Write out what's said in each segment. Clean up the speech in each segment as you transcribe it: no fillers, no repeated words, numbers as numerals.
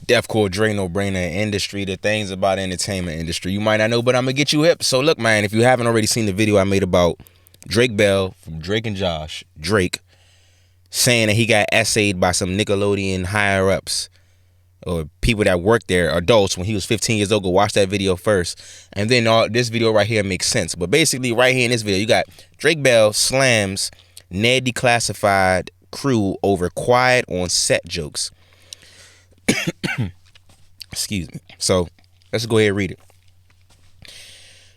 Deathcore Dre No Brainer industry, the things about entertainment industry you might not know, but I'm gonna get you hip. So look, man, if you haven't already seen the video I made about Drake Bell from Drake and Josh, Drake saying that he got essayed by some Nickelodeon higher ups or people that work there, adults, when he was 15 years old, go watch that video first. And then this video right here makes sense. But basically right here in this video, you got Drake Bell slams Ned Declassified crew over quiet on set jokes. Excuse me. So let's go ahead and read it.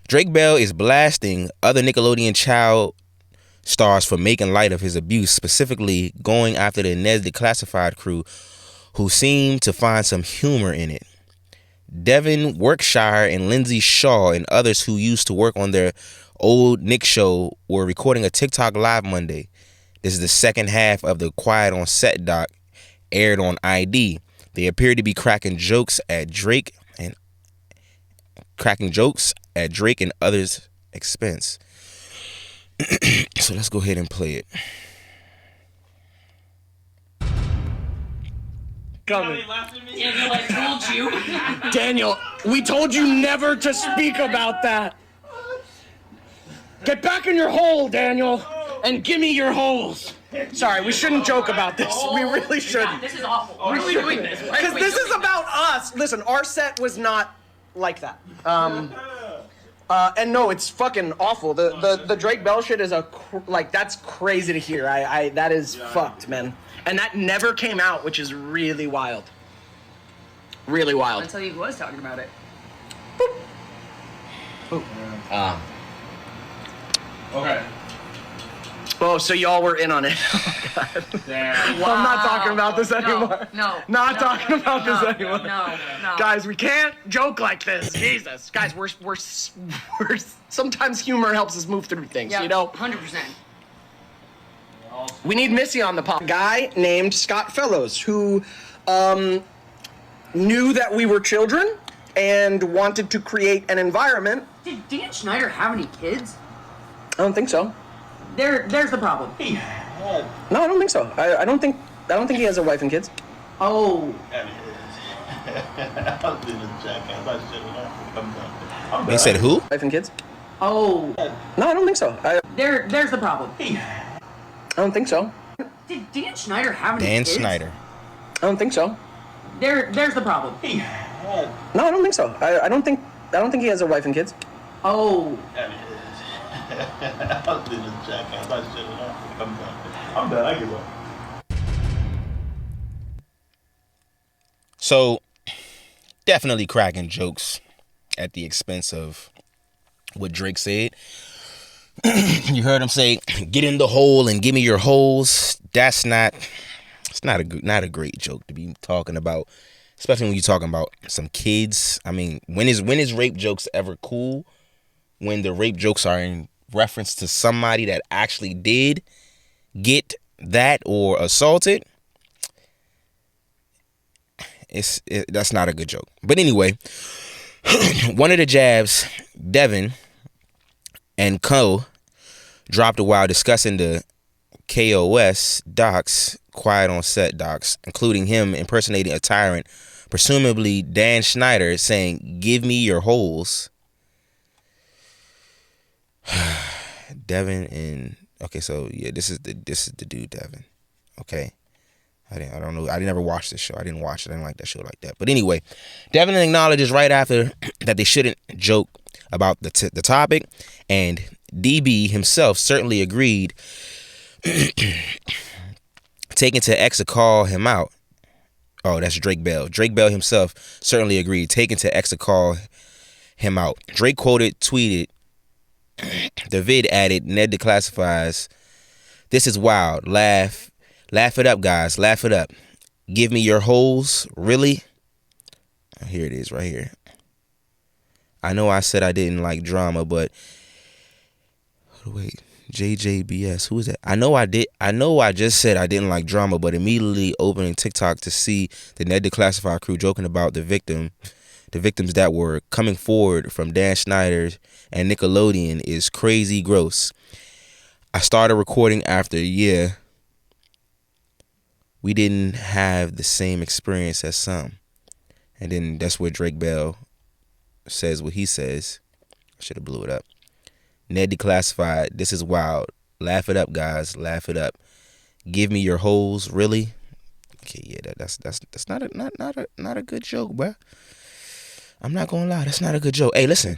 Drake Bell is blasting other Nickelodeon child stars for making light of his abuse, specifically going after the Ned Declassified crew, who seem to find some humor in it. Devin Workshire and Lindsay Shaw and others who used to work on their old Nick show were recording a TikTok live Monday. This is the second half of the Quiet on Set doc aired on ID. They appear to be cracking jokes at Drake and others' expense. So let's go ahead and play it. Coming. Daniel, I told you. Daniel, we told you never to speak about that. Get back in your hole, Daniel, and give me your holes. Sorry, we shouldn't joke about this. We really shouldn't. This is awful. Why are we doing this? Because this is about us. Listen, our set was not like that. And no, it's fucking awful. The Drake Bell shit is that's crazy to hear. That is fucked, man. And that never came out, which is really wild. Really wild. Until he was talking about it. Boop. Okay. Oh, so y'all were in on it. Oh, God. Damn. Wow. I'm not talking about this anymore. Not talking about this anymore. No. Guys, we can't joke like this. Jesus. Guys, we're sometimes humor helps us move through things, you know? 100%. We need Missy on the pod. A guy named Scott Fellows who knew that we were children and wanted to create an environment. Did Dan Schneider have any kids? I don't think so. There's the problem. No, I don't think so. I don't think he has a wife and kids. Oh. They said who? Wife and kids? Oh. No, I don't think so. There's the problem. I don't think so. Did Dan Schneider have any Dan kids? Schneider. I don't think so. There's the problem. No, I don't think so. I don't think he has a wife and kids. Oh. I'm done. I give up. So definitely cracking jokes at the expense of what Drake said. You heard him say, "Get in the hole and give me your holes." It's not a great joke to be talking about, especially when you're talking about some kids. I mean, when is rape jokes ever cool? When the rape jokes are in reference to somebody that actually did get that or assaulted, that's not a good joke. But anyway, one of the jabs Devin and co dropped a while discussing the KOS docs, Quiet on Set docs, including him impersonating a tyrant, presumably Dan Schneider, saying, "Give me your holes." Devin and so yeah, this is the dude Devin. Okay. I don't know. I never watched this show. I didn't watch it. I didn't like that show like that. But anyway, Devin acknowledges right after that they shouldn't joke about the topic, and DB himself certainly agreed, taking to X to call him out. Oh, that's Drake Bell. Drake Bell himself certainly agreed, taking to X to call him out. Drake tweeted, the vid added, "Ned Declassifies. This is wild. Laugh it up, guys. Laugh it up. Give me your holes. Really?" Here it is right here. "I know I said I didn't like drama, but..." Wait. JJBS. Who is that? I know I just said I didn't like drama, but immediately opening TikTok to see the Ned Declassified crew joking about the victims that were coming forward from Dan Schneider and Nickelodeon is crazy gross. I started recording after a year. We didn't have the same experience as some. And then that's where Drake Bell says what he says. I should have blew it up. Ned Declassified, this is wild. Laugh it up, guys. Laugh it up. Give me your holes, really? Okay, yeah, that's not a good joke, bruh. I'm not gonna lie, that's not a good joke. Hey, listen,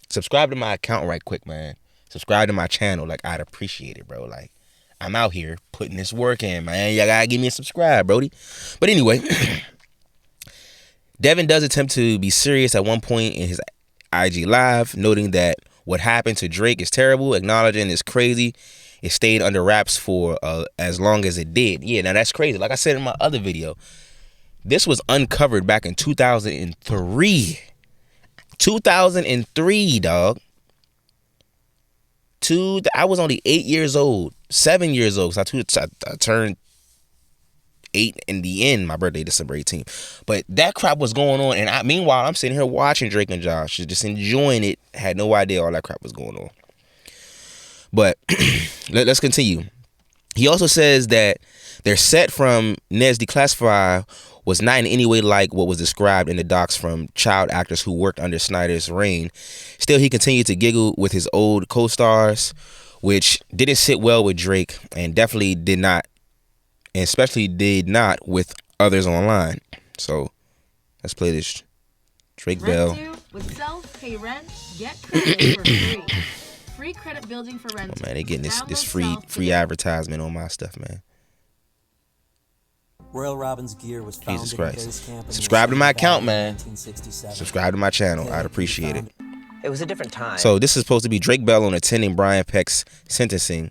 subscribe to my account right quick, man. Subscribe to my channel, like I'd appreciate it, bro. Like I'm out here putting this work in, man. Y'all gotta give me a subscribe, brody. But anyway, Devin does attempt to be serious at one point in his IG live, noting that what happened to Drake is terrible, acknowledging it's crazy. It stayed under wraps for as long as it did. Yeah, now that's crazy. Like I said in my other video, this was uncovered back in 2003. 2003, dog. I was only 8 years old, 7 years old. So I turned 8 in the end. My birthday, December 18th. But that crap was going on. And meanwhile, I'm sitting here watching Drake and Josh, just enjoying it. Had no idea all that crap was going on. But let's continue. He also says that their set from Ned's Declassified was not in any way like what was described in the docs from child actors who worked under Snyder's reign. Still, he continued to giggle with his old co-stars, which didn't sit well with Drake and definitely did not, and especially did not with others online. So let's play this. Drake Bell. With self-pay rent, get credit for free. Free credit building for rent. Oh man, they getting this free advertisement on my stuff, man. Royal Robbins Gear was founded Jesus Christ. in base camp in Subscribe to my account, man. 1967. Subscribe to my channel. I'd appreciate it. It was a different time. So this is supposed to be Drake Bell on attending Brian Peck's sentencing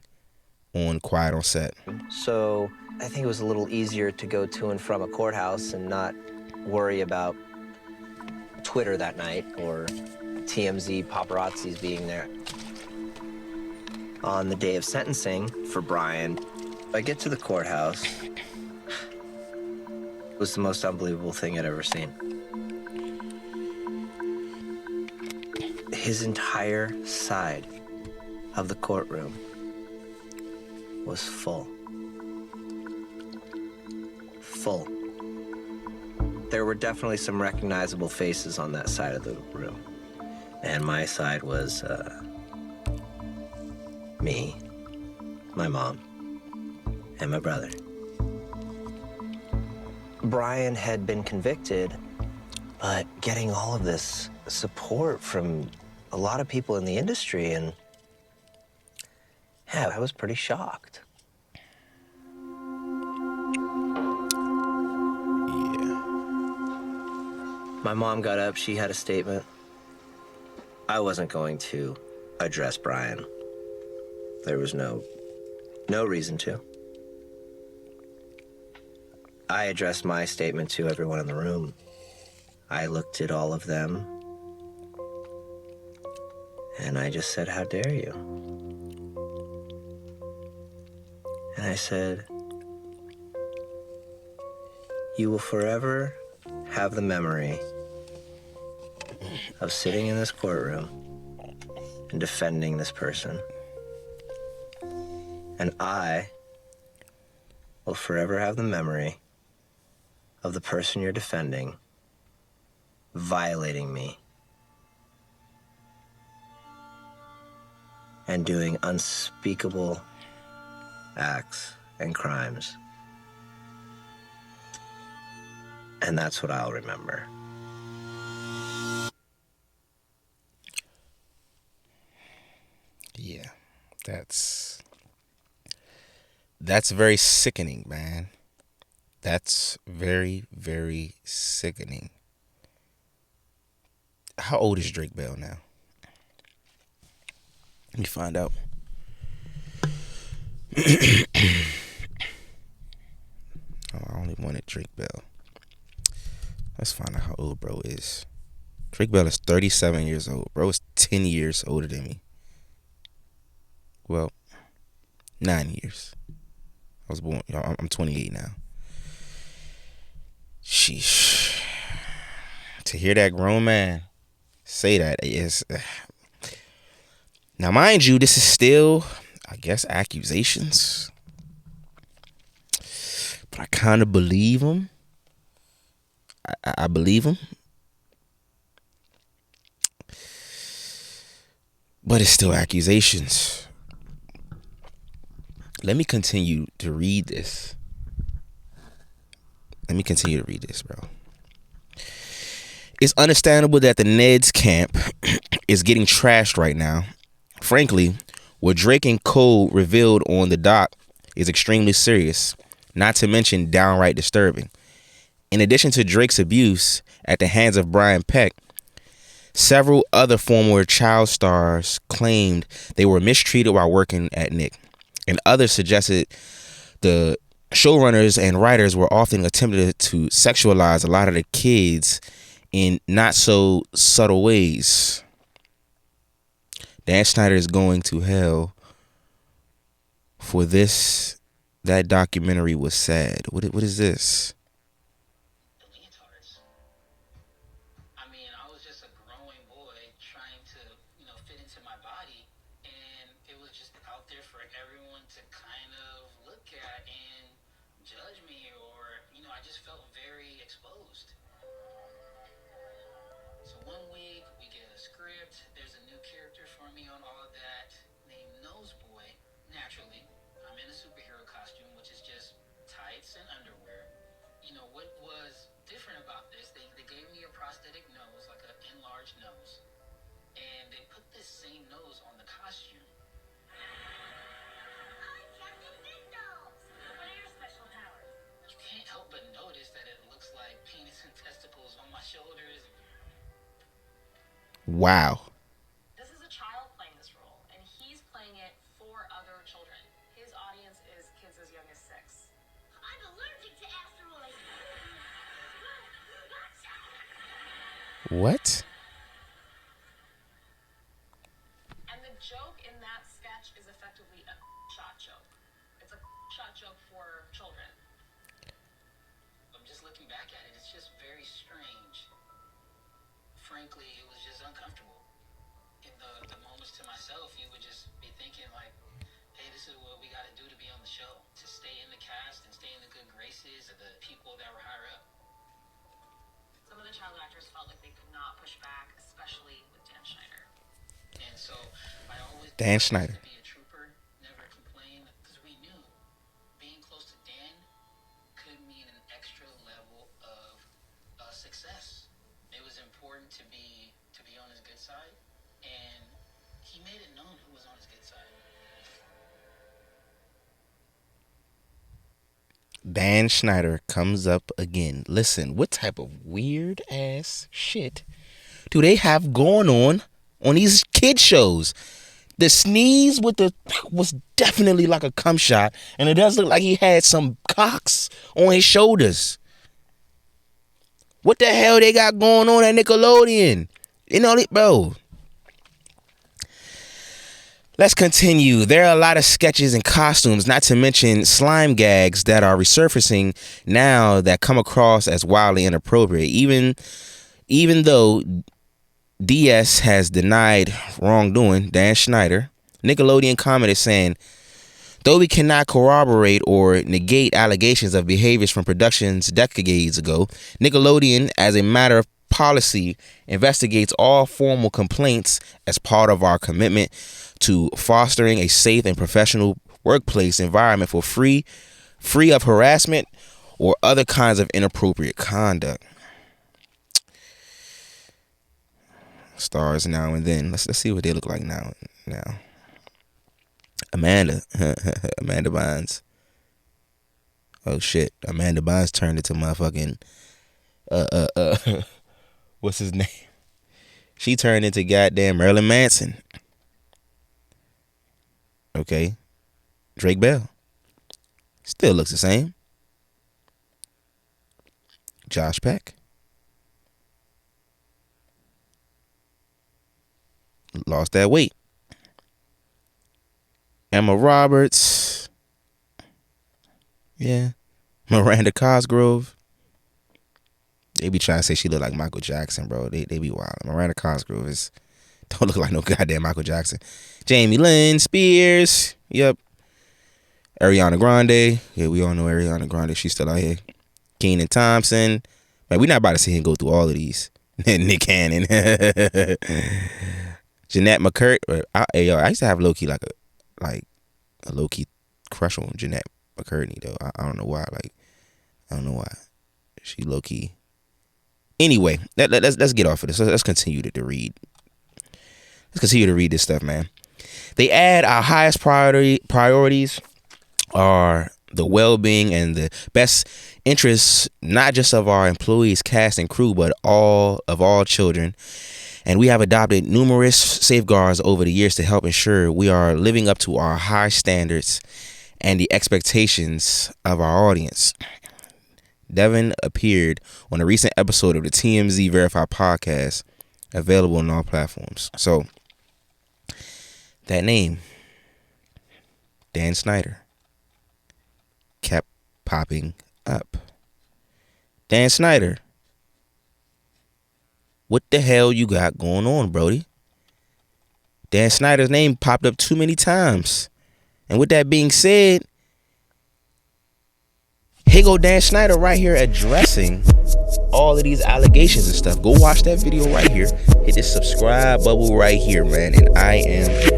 on Quiet on Set. So I think it was a little easier to go to and from a courthouse and not worry about Twitter that night or TMZ paparazzis being there. On the day of sentencing for Brian, I get to the courthouse. It was the most unbelievable thing I'd ever seen. His entire side of the courtroom was full. Full. There were definitely some recognizable faces on that side of the room. And my side was, me, my mom, and my brother. Brian had been convicted, but getting all of this support from a lot of people in the industry, and yeah, I was pretty shocked. My mom got up, she had a statement. I wasn't going to address Brian. There was no reason to. I addressed my statement to everyone in the room. I looked at all of them, and I just said, "How dare you?" And I said, "You will forever have the memory of sitting in this courtroom and defending this person. And I will forever have the memory of the person you're defending violating me and doing unspeakable acts and crimes. And that's what I'll remember." Yeah, that's very sickening, man. That's very, very sickening. How old is Drake Bell now? Let me find out. I only wanted Drake Bell. Let's find out how old bro is. Drake Bell is 37 years old. Bro is 10 years older than me. Well, 9 years. I was born, I'm 28 now. Sheesh. To hear that grown man say that is... Now, mind you, this is still, I guess, accusations. But I kind of believe him. I believe him. But it's still accusations. Let me continue to read this. Bro. It's understandable that the Neds camp is getting trashed right now. Frankly, what Drake and Cole revealed on the doc is extremely serious, not to mention downright disturbing. In addition to Drake's abuse at the hands of Brian Peck, several other former child stars claimed they were mistreated while working at Nick, and others suggested the showrunners and writers were often attempted to sexualize a lot of the kids in not so subtle ways. Dan Schneider is going to hell for this. That documentary was sad. What is this? Wow. This is a child playing this role, and he's playing it for other children. His audience is kids as young as 6. I'm allergic to asteroids. What? And the joke in that sketch is effectively a shot joke. It's a shot joke for children. I'm just looking back at it. It's just very strange. Frankly, it was just uncomfortable. In the moments to myself, you would just be thinking like, hey, this is what we got to do to be on the show, to stay in the cast and stay in the good graces of the people that were higher up. Some of the child actors felt like they could not push back, especially with Dan Schneider. And so I always Dan Schneider. be a trooper, never complain, because we knew being close to Dan could mean an extra level of success. It was important to be on his good side, and he made it known who was on his good side. Dan Schneider comes up again. Listen, what type of weird ass shit do they have going on these kid shows? The sneeze was definitely like a cum shot, and it does look like he had some cocks on his shoulders. What the hell they got going on at Nickelodeon? You know, bro. Let's continue. There are a lot of sketches and costumes, not to mention slime gags that are resurfacing now that come across as wildly inappropriate. Even though DS has denied wrongdoing, Dan Schneider, Nickelodeon commented saying, though we cannot corroborate or negate allegations of behaviors from productions decades ago, Nickelodeon, as a matter of policy, investigates all formal complaints as part of our commitment to fostering a safe and professional workplace environment for free of harassment or other kinds of inappropriate conduct. Stars now and then. Let's see what they look like now. Amanda Bynes. Oh shit. Amanda Bynes turned into motherfucking what's his name? She turned into goddamn Marilyn Manson. Okay. Drake Bell. Still looks the same. Josh Peck. Lost that weight. Emma Roberts. Yeah. Miranda Cosgrove. They be trying to say she look like Michael Jackson, bro. They be wild. Miranda Cosgrove don't look like no goddamn Michael Jackson. Jamie Lynn Spears. Yep. Ariana Grande. Yeah, we all know Ariana Grande. She's still out here. Kenan Thompson. Man, we not about to sit here and go through all of these. Nick Cannon. Jeanette McCurt. I used to have low-key like a low-key crush on Jeanette McCurtney though. I don't know why. I don't know why. She low-key. Anyway, let's get off of this. Let's continue to read. Let's continue to read this stuff, man. They add our highest priorities are the well-being and the best interests, not just of our employees, cast, and crew, but all children. And we have adopted numerous safeguards over the years to help ensure we are living up to our high standards and the expectations of our audience. Devin appeared on a recent episode of the TMZ Verified podcast, available on all platforms. So, that name, Dan Snyder, kept popping up. Dan Snyder, what the hell you got going on, Brody? Dan Snyder's name popped up too many times. And with that being said, here go Dan Snyder right here addressing all of these allegations and stuff. Go watch that video right here. Hit the subscribe bubble right here, man. And I am